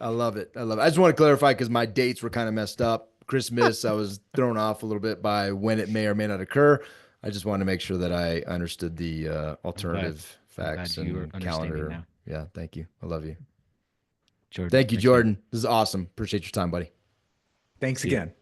B: I love it. I love it. I just want to clarify because my dates were kind of messed up. Christmas, I was thrown off a little bit by when it may or may not occur. I just wanted to make sure that I understood the
A: I'm glad.
B: alternative
A: I'm glad
B: facts
A: you are
B: and
A: understanding
B: calendar.
A: now.
B: Yeah, thank you. I love you.
A: Jordan,
B: Thank you,
A: thanks again.
B: Jordan. This is awesome. Appreciate your time, buddy.
C: Thanks
A: See ya.
C: again.